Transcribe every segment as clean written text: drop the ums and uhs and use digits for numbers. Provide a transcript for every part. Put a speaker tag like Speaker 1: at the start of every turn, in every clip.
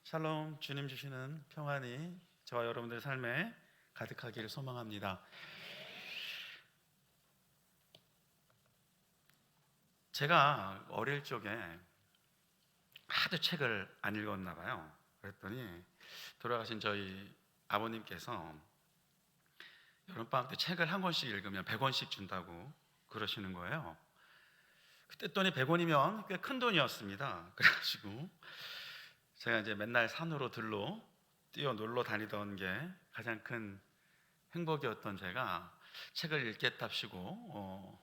Speaker 1: 샬롬, 주님 주시는 평안이 저와 여러분들 삶에 가득하기를 소망합니다. 제가 어릴 적에 하도 책을 안 읽었나 봐요. 그랬더니 돌아가신 저희 아버님께서 여름방학 때 책을 한 권씩 읽으면 100원씩 준다고 그러시는 거예요. 그때 돈이 100원이면 꽤 큰 돈이었습니다. 그래가지고 제가 이제 맨날 산으로 들로 뛰어 놀러 다니던 게 가장 큰 행복이었던 제가 책을 읽겠답시고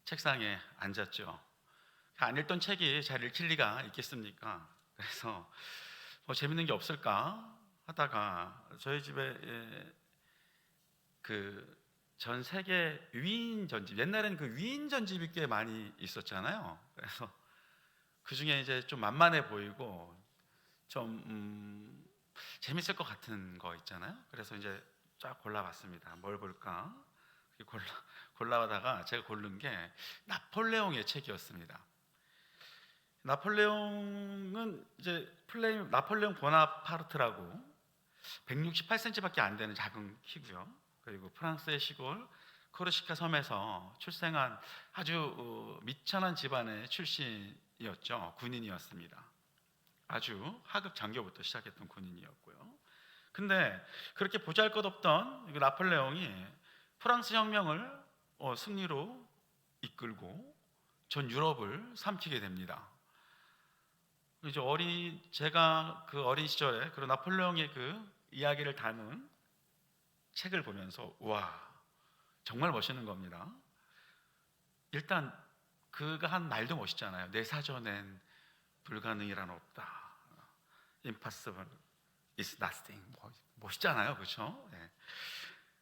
Speaker 1: 책상에 앉았죠. 안 읽던 책이 잘 읽힐 리가 있겠습니까? 그래서 뭐 재밌는 게 없을까 하다가 저희 집에 그 전 세계 위인 전집, 옛날에는 그 위인 전집이 꽤 많이 있었잖아요. 그래서 그 중에 이제 좀 만만해 보이고 좀 재밌을 것 같은 거 있잖아요. 그래서 이제 쫙 골라봤습니다. 뭘 볼까? 골라다가 제가 고른 게 나폴레옹의 책이었습니다. 나폴레옹은 이제 나폴레옹 보나파르트라고 168cm밖에 안 되는 작은 키고요. 그리고 프랑스의 시골 코르시카 섬에서 출생한 아주 미천한 집안의 출신이었죠. 군인이었습니다. 아주 하급 장교부터 시작했던 군인이었고요. 근데 그렇게 보잘것없던 나폴레옹이 프랑스 혁명을 승리로 이끌고 전 유럽을 삼키게 됩니다. 이제 제가 그 어린 시절에 그 나폴레옹의 그 이야기를 담은 책을 보면서 와, 정말 멋있는 겁니다. 일단 그가 한 말도 멋있잖아요. 내 사전엔 불가능이란 없다. Impossible is nothing. 멋있잖아요, 그렇죠? 네.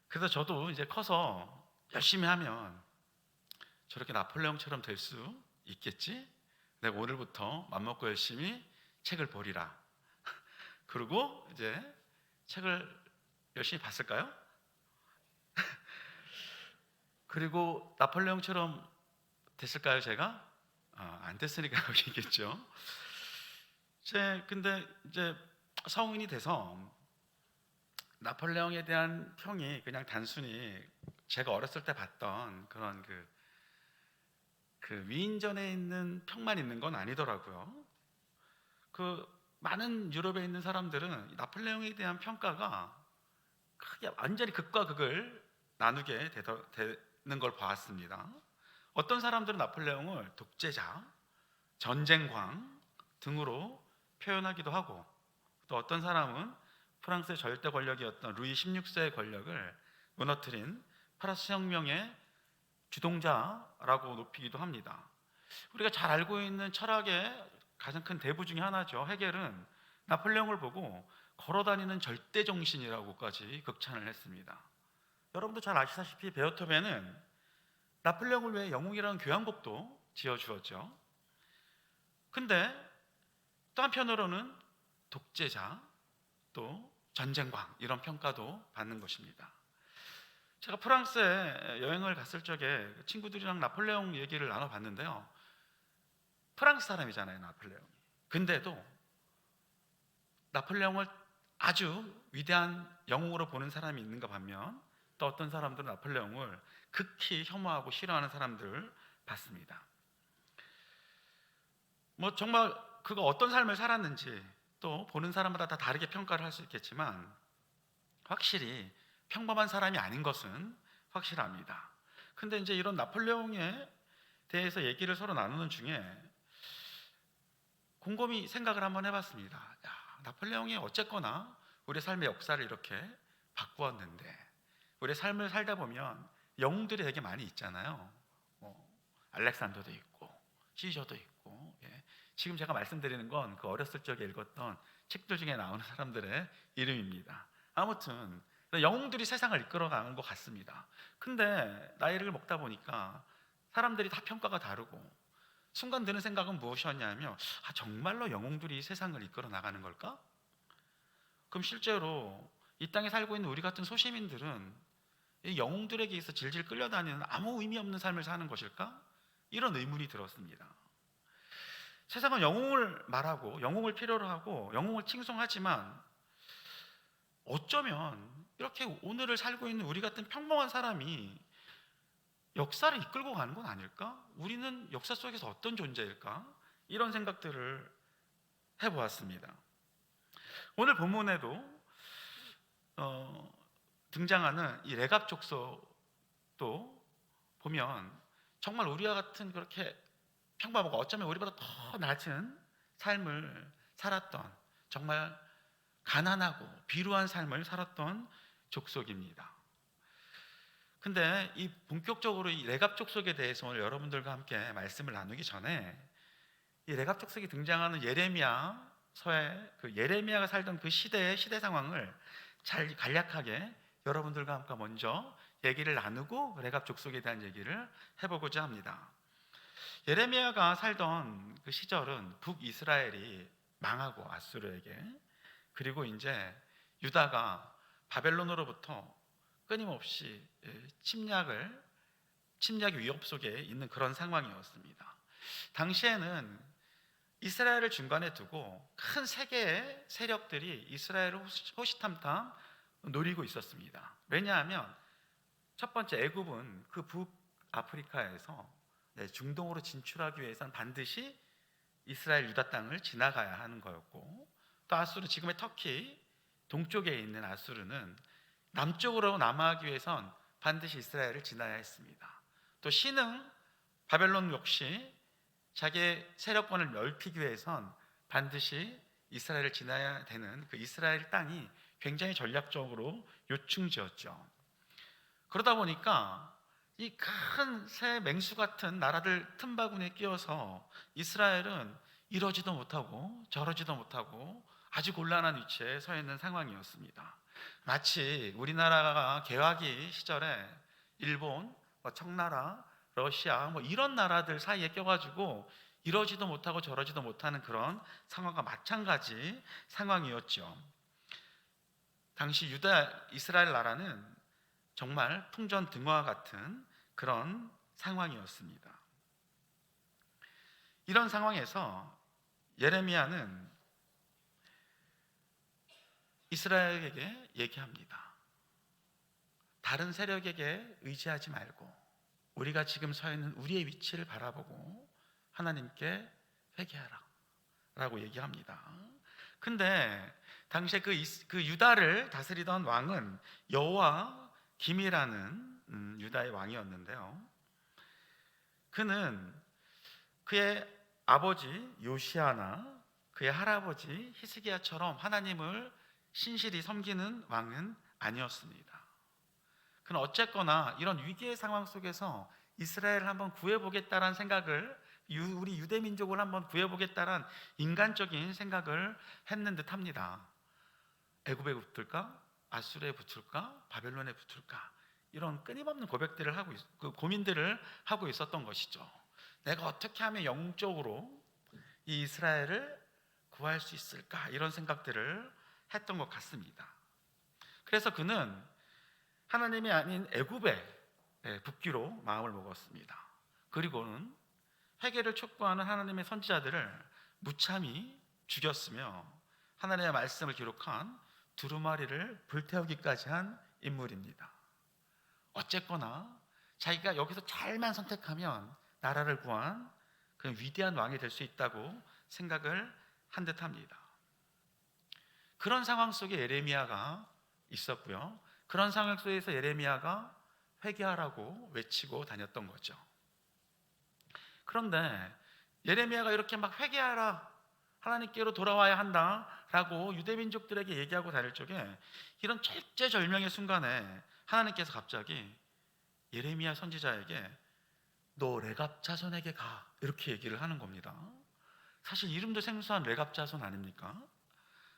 Speaker 1: 그래서 저도 이제 커서 열심히 하면 저렇게 나폴레옹처럼 될 수 있겠지? 내가 오늘부터 맘먹고 열심히 책을 보리라. 그리고 이제 책을 열심히 봤을까요? 그리고 나폴레옹처럼 됐을까요, 제가? 안 됐으니까 여기겠죠. 근데 이제 성인이 돼서 나폴레옹에 대한 평이 그냥 단순히 제가 어렸을 때 봤던 그런 그 위인전에 있는 평만 있는 건 아니더라고요. 그 많은 유럽에 있는 사람들은 나폴레옹에 대한 평가가 크게 완전히 극과 극을 나누게 되는 걸 봤습니다. 어떤 사람들은 나폴레옹을 독재자, 전쟁광 등으로 표현하기도 하고, 또 어떤 사람은 프랑스의 절대 권력이었던 루이 16세의 권력을 무너뜨린 프랑스 혁명의 주동자라고 높이기도 합니다. 우리가 잘 알고 있는 철학의 가장 큰 대부 중에 하나죠. 헤겔은 나폴레옹을 보고 걸어다니는 절대 정신이라고까지 극찬을 했습니다. 여러분도 잘 아시다시피 베토벤은 나폴레옹을 위해 영웅이라는 교향곡도 지어주었죠. 근데 또 한편으로는 독재자, 또 전쟁광 이런 평가도 받는 것입니다. 제가 프랑스에 여행을 갔을 적에 친구들이랑 나폴레옹 얘기를 나눠봤는데요. 프랑스 사람이잖아요, 나폴레옹이. 근데도 나폴레옹을 아주 위대한 영웅으로 보는 사람이 있는가 반면 또 어떤 사람들은 나폴레옹을 극히 혐오하고 싫어하는 사람들을 봤습니다. 뭐 정말 그가 어떤 삶을 살았는지 또 보는 사람마다 다 다르게 평가를 할 수 있겠지만 확실히 평범한 사람이 아닌 것은 확실합니다. 근데 이제 이런 나폴레옹에 대해서 얘기를 서로 나누는 중에 곰곰이 생각을 한번 해봤습니다. 나폴레옹이 어쨌거나 우리 삶의 역사를 이렇게 바꾸었는데 우리 삶을 살다 보면 영웅들이 되게 많이 있잖아요. 알렉산더도 있고 시저도 있고, 지금 제가 말씀드리는 건 그 어렸을 적에 읽었던 책들 중에 나오는 사람들의 이름입니다. 아무튼 영웅들이 세상을 이끌어가는 것 같습니다. 근데 나이를 먹다 보니까 사람들이 다 평가가 다르고 순간 드는 생각은 무엇이었냐면 정말로 영웅들이 세상을 이끌어 나가는 걸까? 그럼 실제로 이 땅에 살고 있는 우리 같은 소시민들은 이 영웅들에게 있어 질질 끌려다니는 아무 의미 없는 삶을 사는 것일까? 이런 의문이 들었습니다. 세상은 영웅을 말하고 영웅을 필요로 하고 영웅을 칭송하지만 어쩌면 이렇게 오늘을 살고 있는 우리 같은 평범한 사람이 역사를 이끌고 가는 건 아닐까? 우리는 역사 속에서 어떤 존재일까? 이런 생각들을 해보았습니다. 오늘 본문에도 등장하는 이 레갑 족속도 보면 정말 우리와 같은 그렇게 평범하고 어쩌면 우리보다 더 낮은 삶을 살았던, 정말 가난하고 비루한 삶을 살았던 족속입니다. 근데 이 본격적으로 이 레갑 족속에 대해서 오늘 여러분들과 함께 말씀을 나누기 전에 이 레갑 족속이 등장하는 예레미야서의 그 예레미야가 살던 그 시대의 시대 상황을 잘 간략하게 여러분들과 함께 먼저 얘기를 나누고 레갑 족속에 대한 얘기를 해보고자 합니다. 예레미야가 살던 그 시절은 북이스라엘이 망하고 아수르에게, 그리고 이제 유다가 바벨론으로부터 끊임없이 침략 위협 속에 있는 그런 상황이었습니다. 당시에는 이스라엘을 중간에 두고 큰 세 개의 세력들이 이스라엘을 호시탐탐 노리고 있었습니다. 왜냐하면 첫 번째 애굽은 그 북아프리카에서 중동으로 진출하기 위해서는 반드시 이스라엘 유다 땅을 지나가야 하는 거였고, 또 아수르, 지금의 터키 동쪽에 있는 아수르는 남쪽으로 남하하기 위해선 반드시 이스라엘을 지나야 했습니다. 또 신흥 바벨론 역시 자기의 세력권을 넓히기 위해선 반드시 이스라엘을 지나야 되는 그 이스라엘 땅이 굉장히 전략적으로 요충지였죠. 그러다 보니까 이 큰 새 맹수 같은 나라들 틈바구니에 끼어서 이스라엘은 이러지도 못하고 저러지도 못하고 아주 곤란한 위치에 서 있는 상황이었습니다. 마치 우리나라가 개화기 시절에 일본, 청나라, 러시아 이런 나라들 사이에 껴가지고 이러지도 못하고 저러지도 못하는 그런 상황과 마찬가지 상황이었죠. 당시 유다 이스라엘 나라는 정말 풍전등화 같은 그런 상황이었습니다. 이런 상황에서 예레미야는 이스라엘에게 얘기합니다. 다른 세력에게 의지하지 말고 우리가 지금 서 있는 우리의 위치를 바라보고 하나님께 회개하라 라고 얘기합니다. 근데 당시에 그 유다를 다스리던 왕은 여호와 김이라는 유다의 왕이었는데요, 그는 그의 아버지 요시아나 그의 할아버지 히스기야처럼 하나님을 신실히 섬기는 왕은 아니었습니다. 그는 어쨌거나 이런 위기의 상황 속에서 이스라엘을 한번 구해보겠다는 생각을, 우리 유대민족을 한번 구해보겠다는 인간적인 생각을 했는 듯 합니다. 애굽에 붙을까? 아수르에 붙을까? 바벨론에 붙을까? 이런 끊임없는 고백들을 고민들을 하고 있었던 것이죠. 내가 어떻게 하면 영적으로 이 이스라엘을 구할 수 있을까? 이런 생각들을 했던 것 같습니다. 그래서 그는 하나님이 아닌 애굽에 붙기로 마음을 먹었습니다. 그리고는 회개를 촉구하는 하나님의 선지자들을 무참히 죽였으며 하나님의 말씀을 기록한 두루마리를 불태우기까지 한 인물입니다. 어쨌거나 자기가 여기서 잘만 선택하면 나라를 구한 그런 위대한 왕이 될 수 있다고 생각을 한 듯합니다. 그런 상황 속에 예레미야가 있었고요, 그런 상황 속에서 예레미야가 회개하라고 외치고 다녔던 거죠. 그런데 예레미야가 이렇게 막 회개하라, 하나님께로 돌아와야 한다라고 유대민족들에게 얘기하고 다닐 적에 이런 절제절명의 순간에 하나님께서 갑자기 예레미야 선지자에게 너 레갑 자손에게 가, 이렇게 얘기를 하는 겁니다. 사실 이름도 생소한 레갑 자손 아닙니까?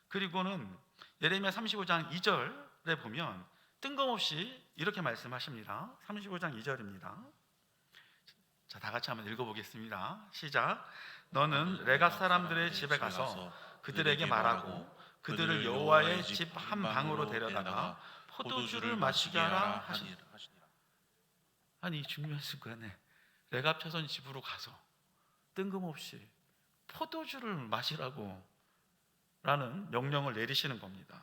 Speaker 1: 그리고는 예레미야 35장 2절에 보면 뜬금없이 이렇게 말씀하십니다. 35장 2절입니다. 자, 다 같이 한번 읽어보겠습니다. 시작. 너는 레갑 사람들의 집에 가서 그들에게 말하고 그들을 여호와의 집 한 방으로 데려다가 포도주를 마시게 하라 하시니라. 아니, 이 중요한 순간에 레갑 자손 집으로 가서 뜬금없이 포도주를 마시라고 라는 명령을 내리시는 겁니다.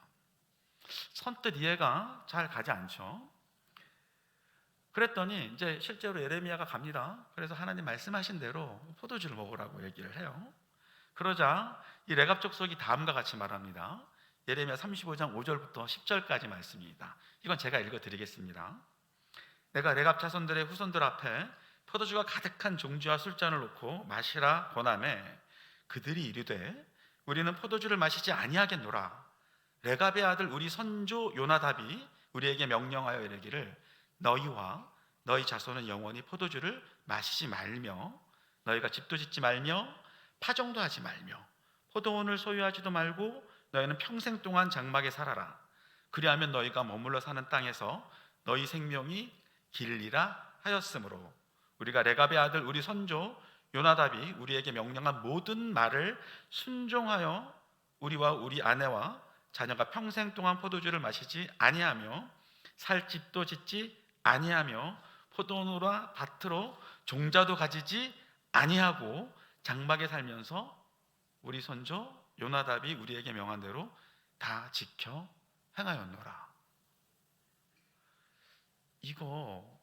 Speaker 1: 선뜻 이해가 잘 가지 않죠. 그랬더니 이제 실제로 예레미야가 갑니다. 그래서 하나님 말씀하신 대로 포도주를 먹으라고 얘기를 해요. 그러자 이 레갑 족속이 다음과 같이 말합니다. 예레미야 35장 5절부터 10절까지 말씀입니다. 이건 제가 읽어드리겠습니다. 내가 레갑 자손들의 후손들 앞에 포도주가 가득한 종지와 술잔을 놓고 마시라 권하매 그들이 이르되 우리는 포도주를 마시지 아니하겠노라. 레갑의 아들 우리 선조 요나답이 우리에게 명령하여 이르기를 너희와 너희 자손은 영원히 포도주를 마시지 말며 너희가 집도 짓지 말며 파종도 하지 말며 포도원을 소유하지도 말고 너희는 평생 동안 장막에 살아라. 그리하면 너희가 머물러 사는 땅에서 너희 생명이 길리라 하였으므로 우리가 레갑의 아들 우리 선조 요나답이 우리에게 명령한 모든 말을 순종하여 우리와 우리 아내와 자녀가 평생 동안 포도주를 마시지 아니하며 살 집도 짓지 아니하며 포도원으로 밭으로 종자도 가지지 아니하고 장막에 살면서 우리 선조 요나답이 우리에게 명한 대로 다 지켜 행하였노라. 이거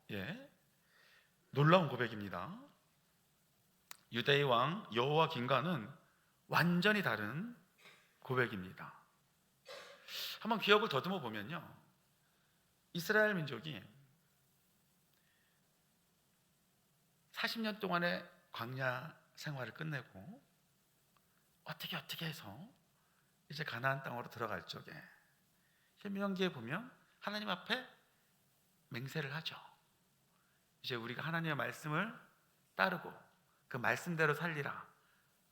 Speaker 1: 놀라운 고백입니다. 유대의 왕 여호와김과는 완전히 다른 고백입니다. 한번 기억을 더듬어 보면요, 이스라엘 민족이 40년 동안의 광야 생활을 끝내고 어떻게 해서 이제 가나안 땅으로 들어갈 적에 신명기에 보면 하나님 앞에 맹세를 하죠. 이제 우리가 하나님의 말씀을 따르고 그 말씀대로 살리라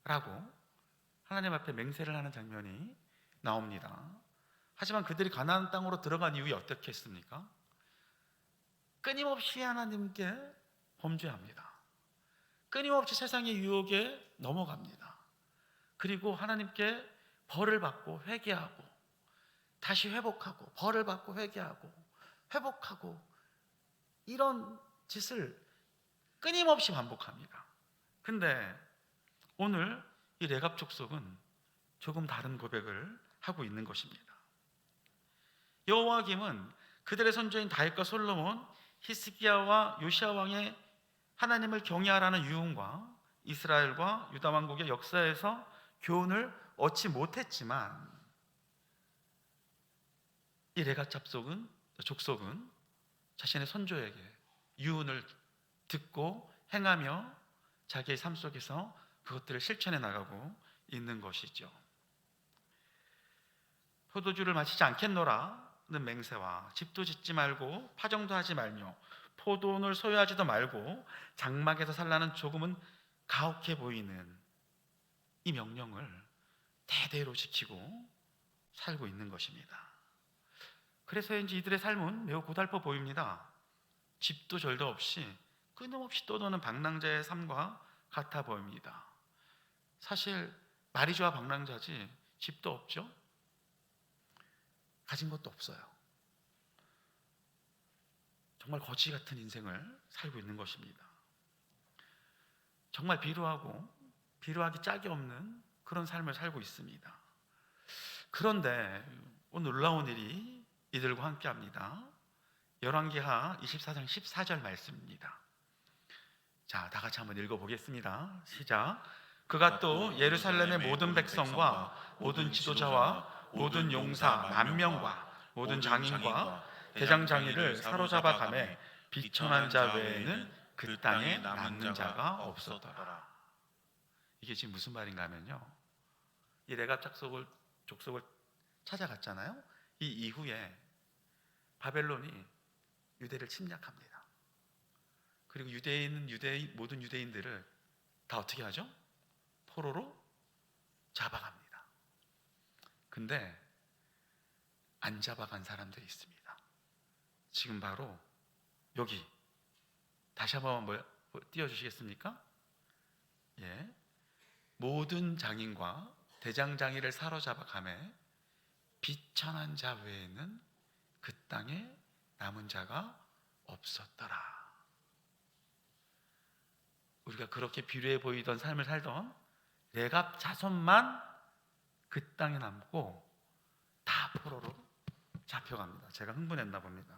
Speaker 1: 라고 하나님 앞에 맹세를 하는 장면이 나옵니다. 하지만 그들이 가나안 땅으로 들어간 이후에 어떻게 했습니까? 끊임없이 하나님께 범죄합니다. 끊임없이 세상의 유혹에 넘어갑니다. 그리고 하나님께 벌을 받고 회개하고 다시 회복하고 벌을 받고 회개하고 회복하고 이런 짓을 끊임없이 반복합니다. 근데 오늘 이 레갑 족속은 조금 다른 고백을 하고 있는 것입니다. 여호와김은 그들의 선조인 다윗과 솔로몬, 히스기야와 요시야 왕의 하나님을 경외하라는 유언과 이스라엘과 유다 왕국의 역사에서 교훈을 얻지 못했지만 이 레갑 족속은 자신의 선조에게 유언을 듣고 행하며 자기의 삶 속에서 그것들을 실천해 나가고 있는 것이죠. 포도주를 마시지 않겠노라는 맹세와 집도 짓지 말고 파종도 하지 말며 포도원을 소유하지도 말고 장막에서 살라는 조금은 가혹해 보이는 이 명령을 대대로 지키고 살고 있는 것입니다. 그래서인지 이들의 삶은 매우 고달퍼 보입니다. 집도 절도 없이 끊임없이 떠도는 방랑자의 삶과 같아 보입니다. 사실 말이 좋아 방랑자지 집도 없죠. 가진 것도 없어요. 정말 거지 같은 인생을 살고 있는 것입니다. 정말 비루하기 짝이 없는 그런 삶을 살고 있습니다. 그런데 오늘 놀라운 일이 이들과 함께합니다. 열왕기하 24장 14절 말씀입니다. 자, 다 같이 한번 읽어보겠습니다. 시작. 그가 또 예루살렘의 모든 백성과 모든 지도자와 모든 용사 만명과 모든 장인과 대장장이를 사로잡아 가매 비천한 자 외에는 그 땅에 남는 자가 없었더라. 이게 지금 무슨 말인가 하면요, 이 레갑 족속을 찾아갔잖아요. 이 이후에 바벨론이 유대를 침략합니다. 그리고 모든 유대인들을 다 어떻게 하죠? 포로로 잡아갑니다. 근데 안 잡아간 사람들이 있습니다. 지금 바로 여기 다시 한번 띄워주시겠습니까? 모든 장인과 대장장이를 사로잡아 가매 비천한 자 외에는 그 땅에 남은 자가 없었더라. 우리가 그렇게 비루해 보이던 삶을 살던 레갑 자손만 그 땅에 남고 다 포로로 잡혀갑니다. 제가 흥분했나 봅니다.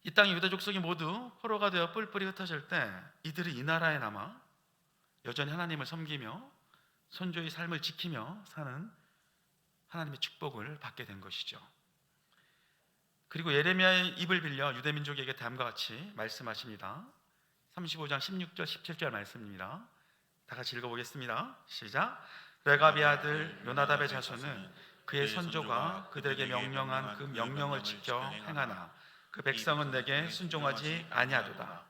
Speaker 1: 이 땅의 유다 족속이 모두 포로가 되어 뿔뿔이 흩어질 때 이들이 이 나라에 남아 여전히 하나님을 섬기며 선조의 삶을 지키며 사는 하나님의 축복을 받게 된 것이죠. 그리고 예레미야의 입을 빌려 유대 민족에게 다음과 같이 말씀하십니다. 35장 16절 17절 말씀입니다. 다 같이 읽어보겠습니다. 시작. 레갑의 아들 요나답의 자손은 그의 선조가 그들에게 명령한 그 명령을 지켜 행하나 그 백성은 내게 순종하지 아니하도다.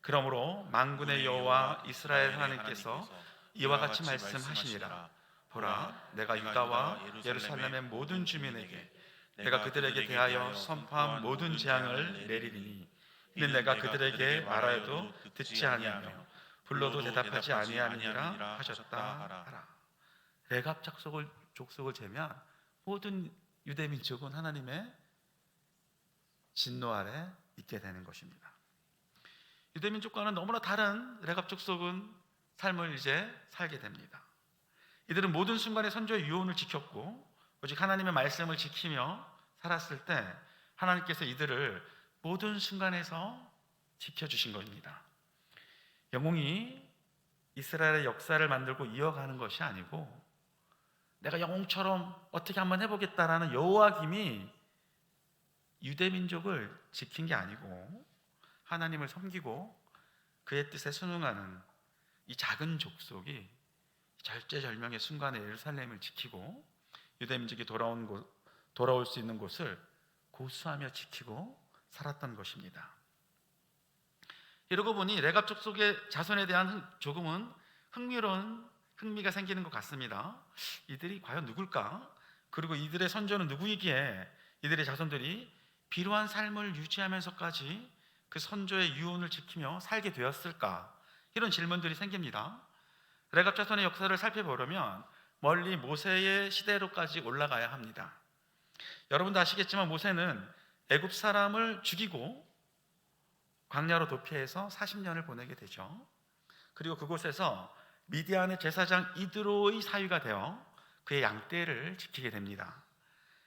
Speaker 1: 그러므로 만군의 여호와 이스라엘 하나님께서 이와 같이 말씀하시니라. 보라, 내가 유다와 예루살렘의 모든 주민에게 내가 그들에게 대하여 선포한 모든 재앙을 내리리니 이는 내가 그들에게 말하여도 듣지 아니하며 불러도 대답하지 아니하느니라 하셨다 하라. 레갑 족속을 제외한 모든 유대 민족은 하나님의 진노 아래 있게 되는 것입니다. 유대 민족과는 너무나 다른 레갑 족속은 삶을 이제 살게 됩니다. 이들은 모든 순간에 선조의 유언을 지켰고 오직 하나님의 말씀을 지키며 살았을 때 하나님께서 이들을 모든 순간에서 지켜주신 겁니다. 영웅이 이스라엘의 역사를 만들고 이어가는 것이 아니고 내가 영웅처럼 어떻게 한번 해보겠다라는 여호와김이 유대 민족을 지킨 게 아니고 하나님을 섬기고 그의 뜻에 순응하는 이 작은 족속이 절제절명의 순간에 예루살렘을 지키고 유대 민족이 돌아올 수 있는 곳을 고수하며 지키고 살았던 것입니다. 이러고 보니 레갑 족속의 자손에 대한 조금은 흥미가 생기는 것 같습니다. 이들이 과연 누굴까? 그리고 이들의 선조는 누구이기에 이들의 자손들이 비루한 삶을 유지하면서까지 그 선조의 유언을 지키며 살게 되었을까? 이런 질문들이 생깁니다. 레갑 자손의 역사를 살펴보려면 멀리 모세의 시대로까지 올라가야 합니다. 여러분도 아시겠지만 모세는 애굽 사람을 죽이고 광야로 도피해서 40년을 보내게 되죠. 그리고 그곳에서 미디안의 제사장 이드로의 사위가 되어 그의 양떼를 지키게 됩니다.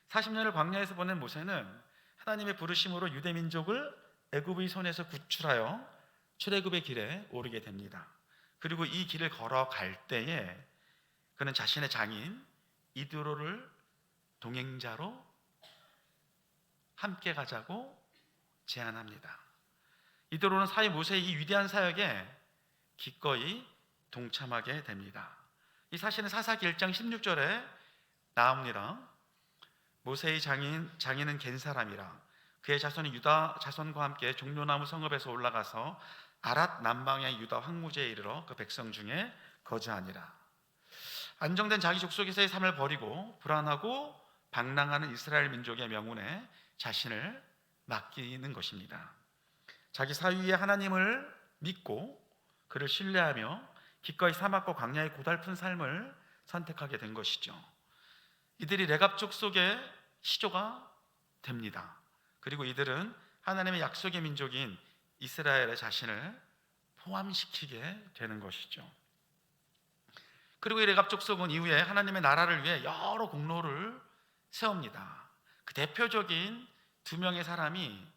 Speaker 1: 40년을 광야에서 보낸 모세는 하나님의 부르심으로 유대 민족을 애굽의 손에서 구출하여 출애굽의 길에 오르게 됩니다. 그리고 이 길을 걸어갈 때에 그는 자신의 장인 이드로를 동행자로 함께 가자고 제안합니다. 이드로는 사위 모세의 이 위대한 사역에 기꺼이 동참하게 됩니다. 이 사실은 사사기 1장 16절에 나옵니다. 모세의 장인은 겐 사람이라 그의 자손이 유다 자손과 함께 종려나무 성읍에서 올라가서 아랏 남방의 유다 황무지에 이르러 그 백성 중에 거주하니라. 안정된 자기 족속에서의 삶을 버리고 불안하고 방랑하는 이스라엘 민족의 명운에 자신을 맡기는 것입니다. 자기 사위의 하나님을 믿고 그를 신뢰하며 기꺼이 사막과 광야의 고달픈 삶을 선택하게 된 것이죠. 이들이 레갑 족속의 시조가 됩니다. 그리고 이들은 하나님의 약속의 민족인 이스라엘의 자신을 포함시키게 되는 것이죠. 그리고 이 레갑 족속은 이후에 하나님의 나라를 위해 여러 공로를 세웁니다. 그 대표적인 두 명의 사람이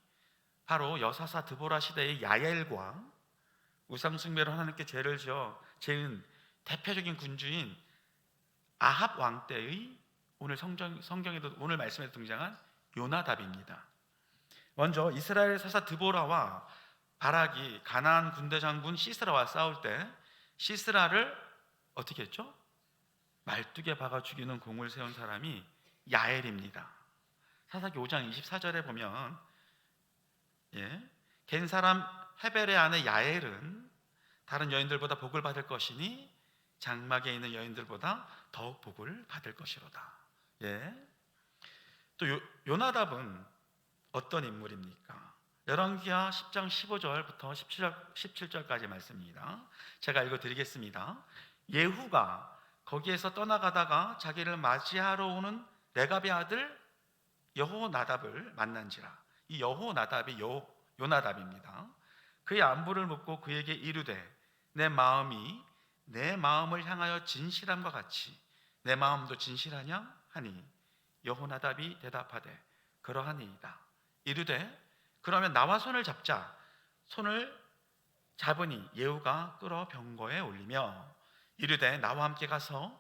Speaker 1: 바로 여사사 드보라 시대의 야엘과 우상숭배로 하나님께 죄를 지은 대표적인 군주인 아합 왕 때의 오늘 성경에도 오늘 말씀에 등장한 요나답입니다. 먼저 이스라엘 사사 드보라와 바락이 가나안 군대 장군 시스라와 싸울 때 시스라를 어떻게 했죠? 말뚝에 박아 죽이는 공을 세운 사람이 야엘입니다. 사사기 5장 24절에 보면 겐 사람 헤벨의 아내 야엘은 다른 여인들보다 복을 받을 것이니 장막에 있는 여인들보다 더욱 복을 받을 것이로다. 또 요나답은 어떤 인물입니까? 열왕기하 10장 15절부터 17절까지 말씀입니다. 제가 읽어드리겠습니다. 예후가 거기에서 떠나가다가 자기를 맞이하러 오는 레갑의 아들 여호나답을 만난지라. 이 여호나답이 요나답입니다. 그의 안부를 묻고 그에게 이르되 내 마음이 내 마음을 향하여 진실함과 같이 내 마음도 진실하냐 하니 여호나답이 대답하되 그러하니이다. 이르되 그러면 나와 손을 잡자. 손을 잡으니 예후가 끌어 병거에 올리며 이르되 나와 함께 가서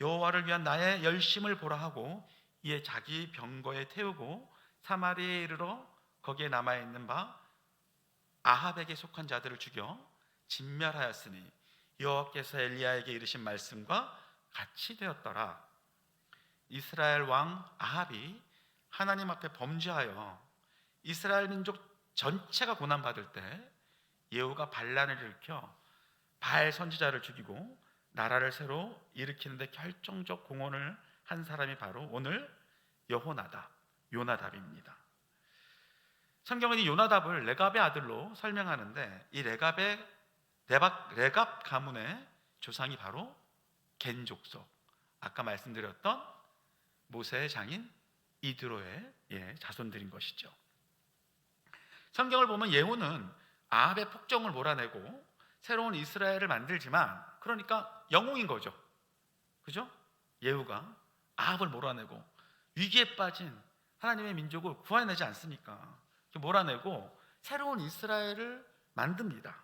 Speaker 1: 여호와를 위한 나의 열심을 보라 하고 이에 자기 병거에 태우고 사마리아에 이르러 거기에 남아있는 바 아합에게 속한 자들을 죽여 진멸하였으니 여호와께서 엘리야에게 이르신 말씀과 같이 되었더라. 이스라엘 왕 아합이 하나님 앞에 범죄하여 이스라엘 민족 전체가 고난받을 때 예후가 반란을 일으켜 바알 선지자를 죽이고 나라를 새로 일으키는데 결정적 공헌을 한 사람이 바로 오늘 요나답입니다. 성경은 이 요나답을 레갑의 아들로 설명하는데 이 레갑 가문의 조상이 바로 겐 족속, 아까 말씀드렸던 모세의 장인 이드로의 자손들인 것이죠. 성경을 보면 예후는 아합의 폭정을 몰아내고 새로운 이스라엘을 만들지만, 그러니까 영웅인 거죠. 그죠? 예후가 아합을 몰아내고 위기에 빠진 하나님의 민족을 구해내지 않습니까? 몰아내고 새로운 이스라엘을 만듭니다.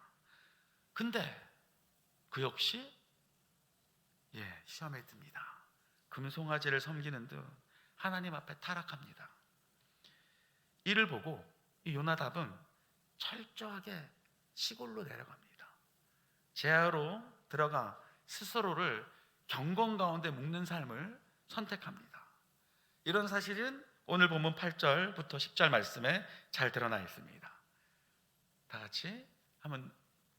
Speaker 1: 근데 그 역시 시험에 듭니다. 금송아지를 섬기는 듯 하나님 앞에 타락합니다. 이를 보고 이 요나답은 철저하게 시골로 내려갑니다. 제하로 들어가 스스로를 경건 가운데 묶는 삶을 선택합니다. 이런 사실은 오늘 본문 8절부터 10절 말씀에 잘 드러나 있습니다. 다 같이 한번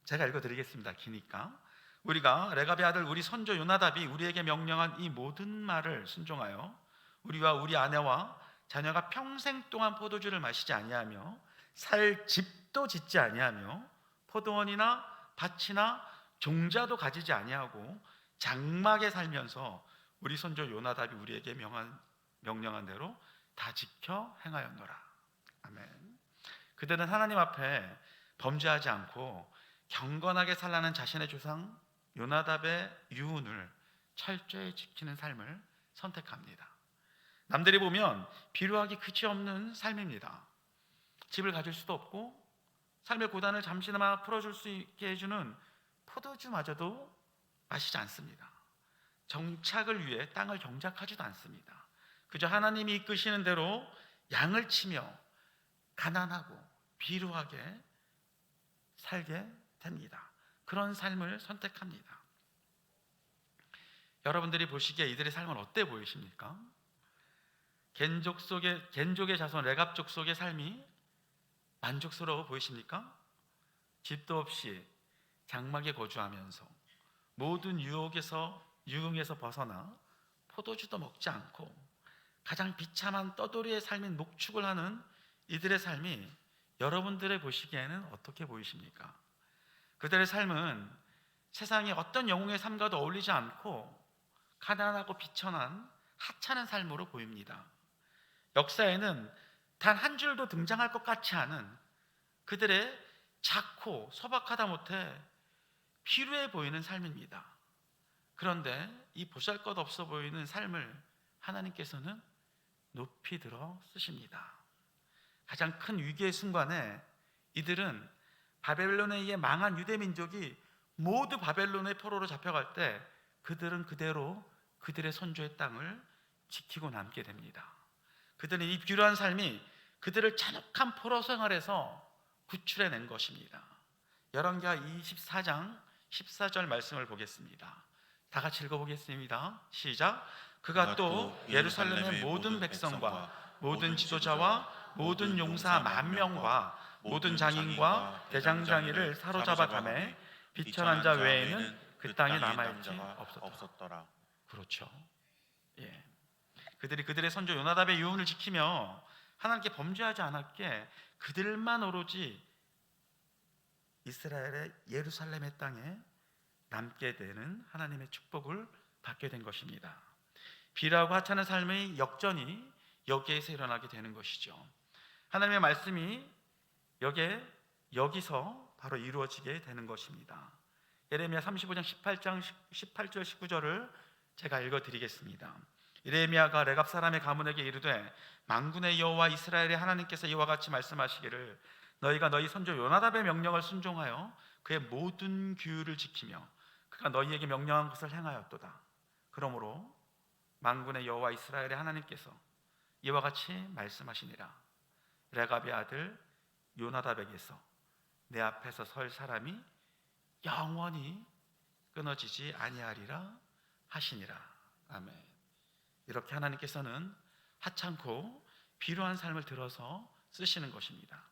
Speaker 1: 제가 읽어드리겠습니다. 기니까. 우리가 레갑의 아들 우리 선조 요나답이 우리에게 명령한 이 모든 말을 순종하여 우리와 우리 아내와 자녀가 평생 동안 포도주를 마시지 아니하며 살 집도 짓지 아니하며 포도원이나 밭이나 종자도 가지지 아니하고 장막에 살면서 우리 선조 요나답이 우리에게 명령한 대로 다 지켜 행하였노라. 아멘. 그들은 하나님 앞에 범죄하지 않고 경건하게 살라는 자신의 조상 요나답의 유훈을 철저히 지키는 삶을 선택합니다. 남들이 보면 비루하기 그지없는 삶입니다. 집을 가질 수도 없고 삶의 고단을 잠시나마 풀어줄 수 있게 해주는 포도주마저도 마시지 않습니다. 정착을 위해 땅을 경작하지도 않습니다. 그저 하나님이 이끄시는 대로 양을 치며 가난하고 비루하게 살게 됩니다. 그런 삶을 선택합니다. 여러분들이 보시기에 이들의 삶은 어때 보이십니까? 겐족의 자손 레갑 족속의 삶이 만족스러워 보이십니까? 집도 없이 장막에 거주하면서 모든 유흥에서 벗어나 포도주도 먹지 않고 가장 비참한 떠돌이의 삶인 목축을 하는 이들의 삶이 여러분들의 보시기에는 어떻게 보이십니까? 그들의 삶은 세상의 어떤 영웅의 삶과도 어울리지 않고 가난하고 비천한 하찮은 삶으로 보입니다. 역사에는 단 한 줄도 등장할 것 같지 않은 그들의 작고 소박하다 못해 피루해 보이는 삶입니다. 그런데 이 보잘것없어 보이는 삶을 하나님께서는 높이 들어 쓰십니다. 가장 큰 위기의 순간에 이들은 바벨론에 의해 망한 유대 민족이 모두 바벨론의 포로로 잡혀갈 때 그들은 그대로 그들의 선조의 땅을 지키고 남게 됩니다. 그들은 이 비루한 삶이 그들을 잔혹한 포로 생활에서 구출해낸 것입니다. 열왕기하 24장 14절 말씀을 보겠습니다. 다 같이 읽어보겠습니다. 시작. 그가 또 예루살렘의 모든 백성과 모든 지도자와 모든 용사 10,000명과 모든 장인과 대장장이를 사로잡아 가매 비천한 자 외에는 그 땅에 남아있지 없었더라. 그렇죠. 그들이 그들의 선조 요나답의 유언을 지키며 하나님께 범죄하지 않았기에 그들만 오로지 이스라엘의 예루살렘의 땅에 남게 되는 하나님의 축복을 받게 된 것입니다. 비라고 하찮은 삶의 역전이 여기에서 일어나게 되는 것이죠. 하나님의 말씀이 여기서 바로 이루어지게 되는 것입니다. 예레미야 35장 18절 19절을 제가 읽어드리겠습니다. 예레미야가 레갑 사람의 가문에게 이르되 만군의 여호와 이스라엘의 하나님께서 이와 같이 말씀하시기를 너희가 너희 선조 요나답의 명령을 순종하여 그의 모든 규율을 지키며 그가 너희에게 명령한 것을 행하였도다. 그러므로 만군의 여호와 이스라엘의 하나님께서 이와 같이 말씀하시니라. 레갑의 아들 요나답에게서 내 앞에서 설 사람이 영원히 끊어지지 아니하리라 하시니라. 아멘. 이렇게 하나님께서는 하찮고 비루한 삶을 들어서 쓰시는 것입니다.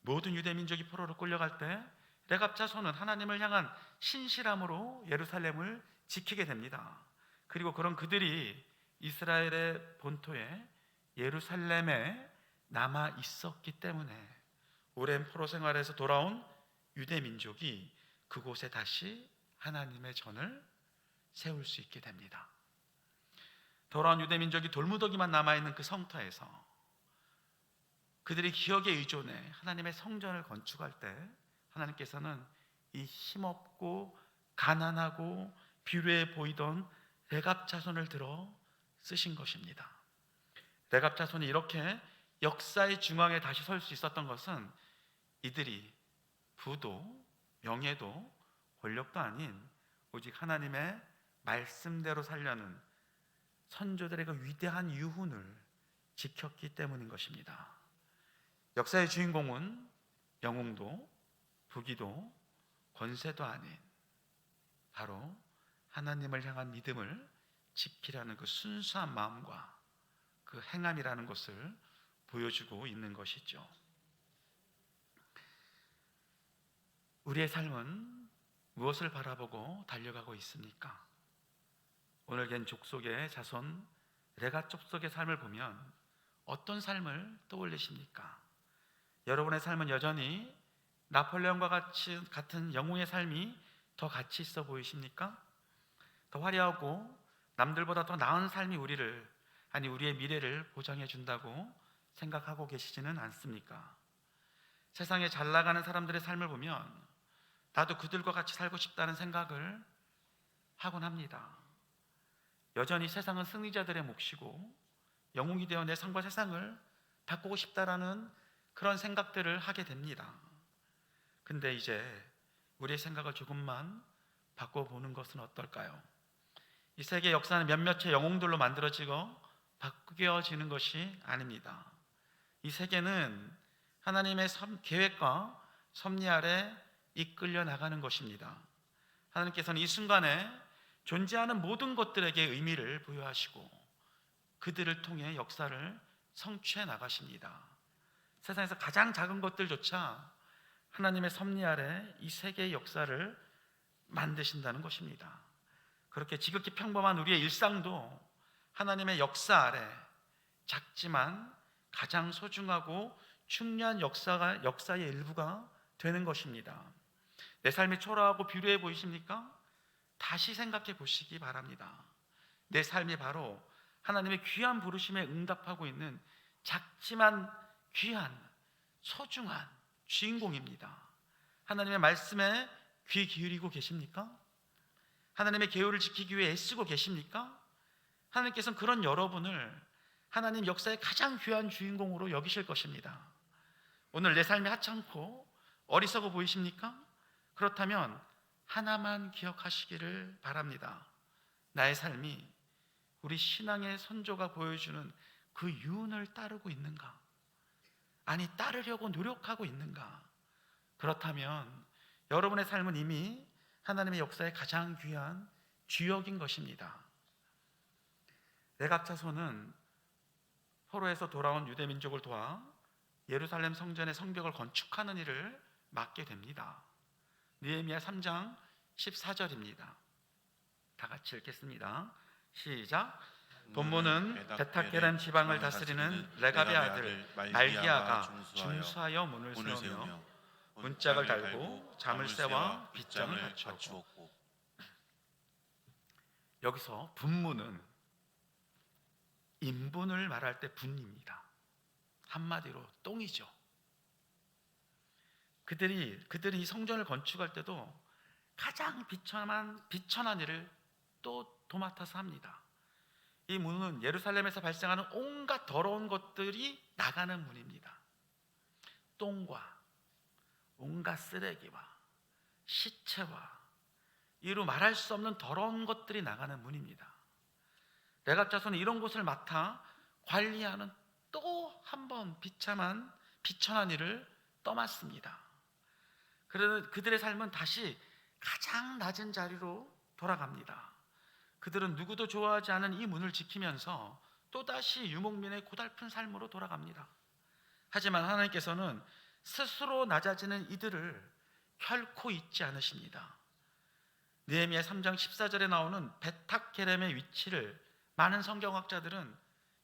Speaker 1: 모든 유대 민족이 포로로 끌려갈 때 레갑 자손은 하나님을 향한 신실함으로 예루살렘을 지키게 됩니다. 그리고 그런 그들이 이스라엘의 본토에 예루살렘에 남아 있었기 때문에 오랜 포로 생활에서 돌아온 유대 민족이 그곳에 다시 하나님의 전을 세울 수 있게 됩니다. 돌아온 유대 민족이 돌무더기만 남아있는 그 성터에서 그들이 기억에 의존해 하나님의 성전을 건축할 때 하나님께서는 이 힘없고 가난하고 비루해 보이던 레갑 자손을 들어 쓰신 것입니다. 레갑 자손이 이렇게 역사의 중앙에 다시 설 수 있었던 것은 이들이 부도 명예도 권력도 아닌 오직 하나님의 말씀대로 살려는 선조들의 그 위대한 유훈을 지켰기 때문인 것입니다. 역사의 주인공은 영웅도 부귀도 권세도 아닌 바로 하나님을 향한 믿음을 지키라는 그 순수한 마음과 그 행함이라는 것을 보여주고 있는 것이죠. 우리의 삶은 무엇을 바라보고 달려가고 있습니까? 오늘 겐 족속의 자손 레갑 족속의 삶을 보면 어떤 삶을 떠올리십니까? 여러분의 삶은 여전히 나폴레옹과 같은 영웅의 삶이 더 가치 있어 보이십니까? 더 화려하고 남들보다 더 나은 삶이 우리의 미래를 보장해 준다고 생각하고 계시지는 않습니까? 세상에 잘 나가는 사람들의 삶을 보면 나도 그들과 같이 살고 싶다는 생각을 하곤 합니다. 여전히 세상은 승리자들의 몫이고 영웅이 되어 내 삶과 세상을 바꾸고 싶다라는 그런 생각들을 하게 됩니다. 근데 이제 우리의 생각을 조금만 바꿔보는 것은 어떨까요? 이 세계 역사는 몇몇의 영웅들로 만들어지고 바뀌어지는 것이 아닙니다. 이 세계는 하나님의 계획과 섭리 아래 이끌려 나가는 것입니다. 하나님께서는 이 순간에 존재하는 모든 것들에게 의미를 부여하시고 그들을 통해 역사를 성취해 나가십니다. 세상에서 가장 작은 것들조차 하나님의 섭리 아래 이 세계의 역사를 만드신다는 것입니다. 그렇게 지극히 평범한 우리의 일상도 하나님의 역사 아래 작지만 가장 소중하고 중요한 역사의 일부가 되는 것입니다. 내 삶이 초라하고 비루해 보이십니까? 다시 생각해 보시기 바랍니다. 내 삶이 바로 하나님의 귀한 부르심에 응답하고 있는 작지만 귀한 소중한 주인공입니다. 하나님의 말씀에 귀 기울이고 계십니까? 하나님의 계율을 지키기 위해 애쓰고 계십니까? 하나님께서는 그런 여러분을 하나님 역사의 가장 귀한 주인공으로 여기실 것입니다. 오늘 내 삶이 하찮고 어리석어 보이십니까? 그렇다면 하나만 기억하시기를 바랍니다. 나의 삶이 우리 신앙의 선조가 보여주는 그 유언을 따르고 있는가? 아니, 따르려고 노력하고 있는가? 그렇다면 여러분의 삶은 이미 하나님의 역사의 가장 귀한 주역인 것입니다. 레갑 자손은 포로에서 돌아온 유대 민족을 도와 예루살렘 성전의 성벽을 건축하는 일을 맡게 됩니다. 느헤미야 3장 14절입니다. 다 같이 읽겠습니다. 시작. 본문은 베타케렘 지방을 다스리는 레갑의 아들 말기야가 준수하여 문을 세우며 문짝을 달고 자물쇠와 빗장을 갖추었고. 여기서 분문은 인분을 말할 때 분입니다. 한마디로 똥이죠. 그들이 이 성전을 건축할 때도 가장 비천한 일을 또 도맡아서 합니다. 이 문은 예루살렘에서 발생하는 온갖 더러운 것들이 나가는 문입니다. 똥과 온갖 쓰레기와 시체와 이루 말할 수 없는 더러운 것들이 나가는 문입니다. 레갑 자손은 이런 곳을 맡아 관리하는 또 한 번 비천한 일을 떠맡습니다. 그들의 삶은 다시 가장 낮은 자리로 돌아갑니다. 그들은 누구도 좋아하지 않은 이 문을 지키면서 또다시 유목민의 고달픈 삶으로 돌아갑니다. 하지만 하나님께서는 스스로 낮아지는 이들을 결코 잊지 않으십니다. 느헤미야 3장 14절에 나오는 베탁게렘의 위치를 많은 성경학자들은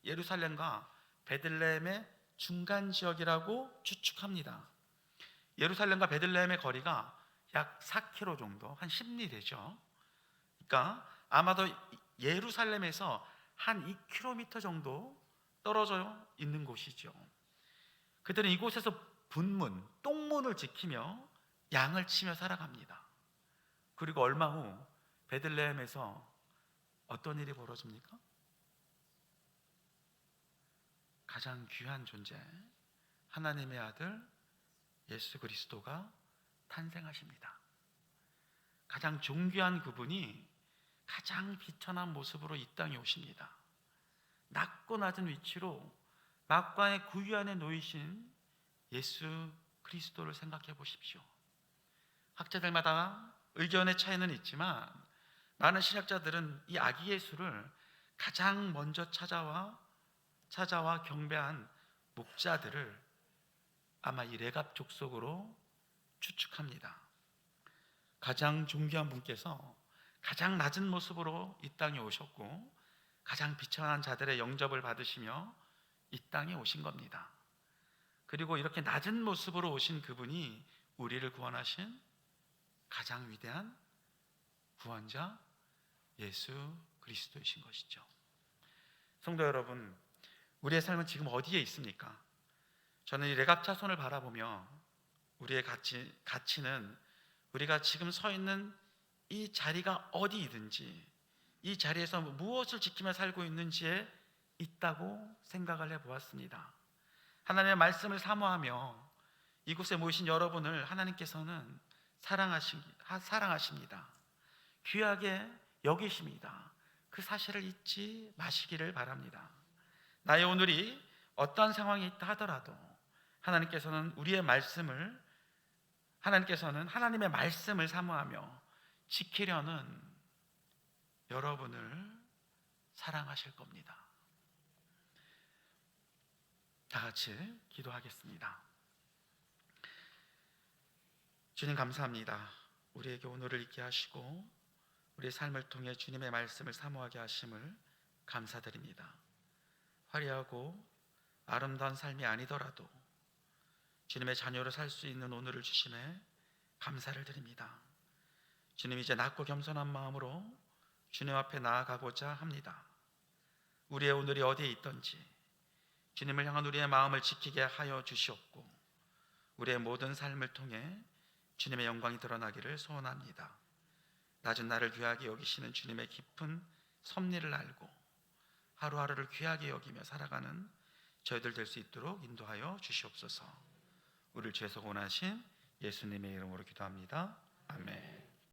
Speaker 1: 예루살렘과 베들레헴의 중간 지역이라고 추측합니다. 예루살렘과 베들레헴의 거리가 약 4km 정도, 한 10리 되죠. 그러니까 아마도 예루살렘에서 한 2km 정도 떨어져 있는 곳이죠. 그들은 이곳에서 분문, 똥문을 지키며 양을 치며 살아갑니다. 그리고 얼마 후 베들레헴에서 어떤 일이 벌어집니까? 가장 귀한 존재, 하나님의 아들 예수 그리스도가 탄생하십니다. 가장 존귀한 그분이 가장 비천한 모습으로 이 땅에 오십니다. 낮고 낮은 위치로 막강의 구유 안에 놓이신 예수 그리스도를 생각해 보십시오. 학자들마다 의견의 차이는 있지만 많은 신학자들은 이 아기 예수를 가장 먼저 찾아와 경배한 목자들을 아마 이 레갑 족속으로 추측합니다. 가장 존귀한 분께서 가장 낮은 모습으로 이 땅에 오셨고 가장 비천한 자들의 영접을 받으시며 이 땅에 오신 겁니다. 그리고 이렇게 낮은 모습으로 오신 그분이 우리를 구원하신 가장 위대한 구원자 예수 그리스도이신 것이죠. 성도 여러분, 우리의 삶은 지금 어디에 있습니까? 저는 이 레갑 자손을 바라보며 우리의 가치는 우리가 지금 서 있는 이 자리가 어디이든지 이 자리에서 무엇을 지키며 살고 있는지에 있다고 생각을 해보았습니다. 하나님의 말씀을 사모하며 이곳에 모이신 여러분을 하나님께서는 사랑하십니다. 귀하게 여기십니다. 그 사실을 잊지 마시기를 바랍니다. 나의 오늘이 어떠한 상황이 있다 하더라도 하나님께서는 하나님의 말씀을 사모하며 지키려는 여러분을 사랑하실 겁니다. 다 같이 기도하겠습니다. 주님 감사합니다. 우리에게 오늘을 있게 하시고 우리의 삶을 통해 주님의 말씀을 사모하게 하심을 감사드립니다. 화려하고 아름다운 삶이 아니더라도 주님의 자녀로 살 수 있는 오늘을 주심에 감사를 드립니다. 주님, 이제 낮고 겸손한 마음으로 주님 앞에 나아가고자 합니다. 우리의 오늘이 어디에 있든지 주님을 향한 우리의 마음을 지키게 하여 주시옵고 우리의 모든 삶을 통해 주님의 영광이 드러나기를 소원합니다. 낮은 나를 귀하게 여기시는 주님의 깊은 섭리를 알고 하루하루를 귀하게 여기며 살아가는 저희들 될 수 있도록 인도하여 주시옵소서. 우리를 죄에서 구원하신 예수님의 이름으로 기도합니다. 아멘.